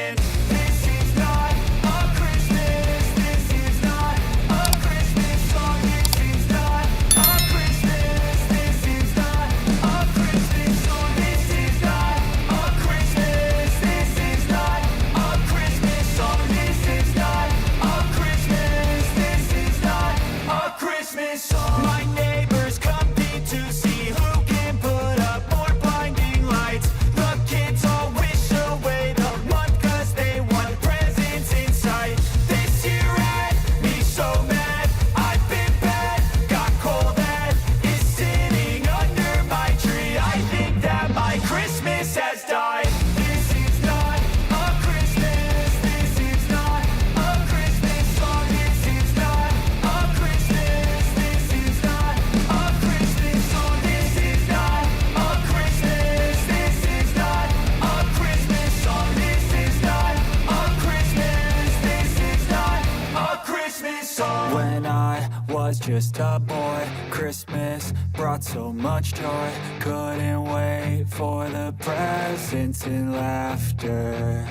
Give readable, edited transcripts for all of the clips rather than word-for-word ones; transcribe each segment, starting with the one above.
Christmas. This is not a Christmas. This is not a Christmas song. This is not a Christmas. This is not a Christmas song. This is not a Christmas. This is not a Christmas song. This is not a Christmas. This is not a Christmas song. My neighbors compete to see who can put up more blinding lights. The kids all wish away the month 'cause they want presents in sight. This year had me so mad. I've been bad, got coal that is sitting under my tree. I think that my Christmas has died. This is not a Christmas. This is not a Christmas song. This is not a Christmas. This is not a Christmas song. This is not a Christmas. This is not a Christmas song. This is not a Christmas. This is not a Christmas song. When I was just a boy, Christmas brought so much joy. Couldn't wait for the presents and laughter.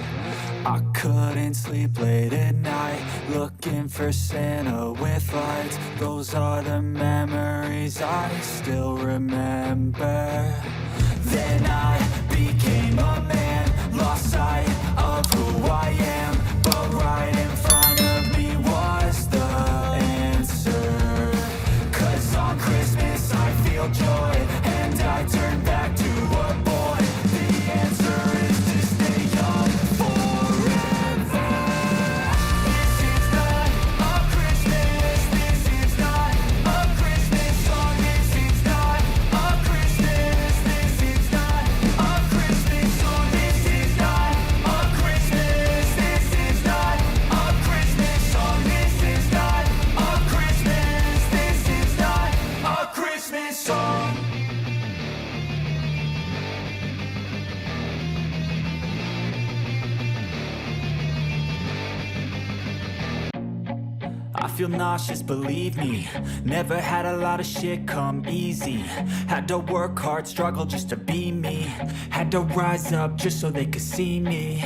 I couldn't sleep late at night, looking for Santa with lights. Those are the memories I still remember. Then I became a man, lost sight of who I am. But right in front of me was the answer. 'Cause on Christmas I feel joy, and I turn back to a boy. The answer is to stay young forever. This is not a Christmas. This is not a Christmas song. This is not a Christmas. This is not a Christmas song. This is not a Christmas. This is not a Christmas song. This is not a Christmas. This is not a Christmas song. I feel nauseous, believe me. Never had a lot of shit come easy. Had to work hard, struggle just to be me. Had to rise up just so they could see me.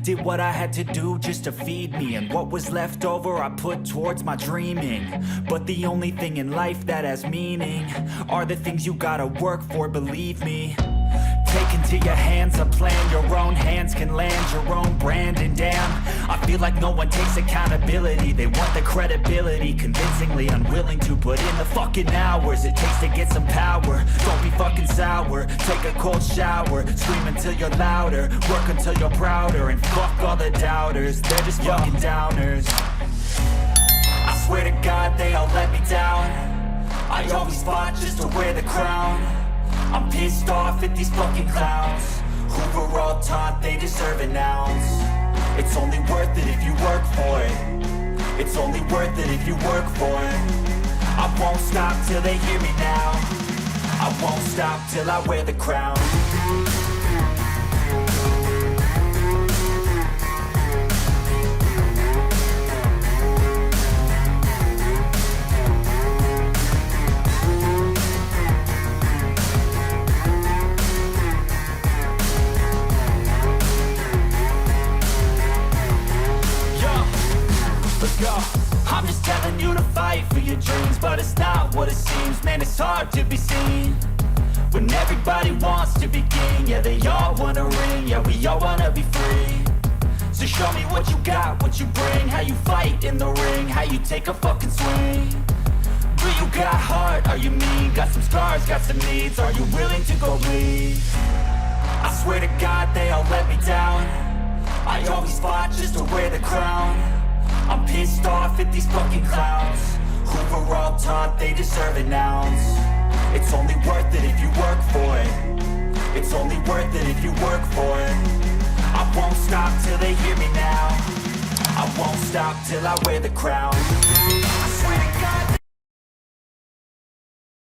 Did what I had to do just to feed me, and what was left over I put towards my dreaming. But the only thing in life that has meaning are the things you gotta work for, believe me. Take into your hands a plan, your own hands can land your own brand. And damn, I feel like no one takes accountability. They want the credibility, convincingly unwilling to put in the fucking hours it takes to get some power. Don't be fucking sour, take a cold shower, scream until you're louder, work until you're prouder, and fuck all the doubters, they're just fucking downers. I swear to God they all let me down. I always fought just to wear the crown. I'm pissed off at these fucking clowns who were all taught they deserve an ounce. It's only worth it if you work for it. It's only worth it if you work for it. I won't stop till they hear me now. I won't stop till I wear the crown. I'm just telling you to fight for your dreams, but it's not what it seems. Man, it's hard to be seen when everybody wants to be king. Yeah, they all wanna ring, yeah, we all wanna be free. So show me what you got, what you bring, how you fight in the ring, how you take a fucking swing. Do you got heart, are you mean? Got some scars, got some needs, are you willing to go bleed? I swear to God they all let me down. I always fought just to wear the crown. I'm pissed off at these fucking clowns who were all taught they deserve an ounce. It's only worth it if you work for it. It's only worth it if you work for it. I won't stop till they hear me now. I won't stop till I wear the crown.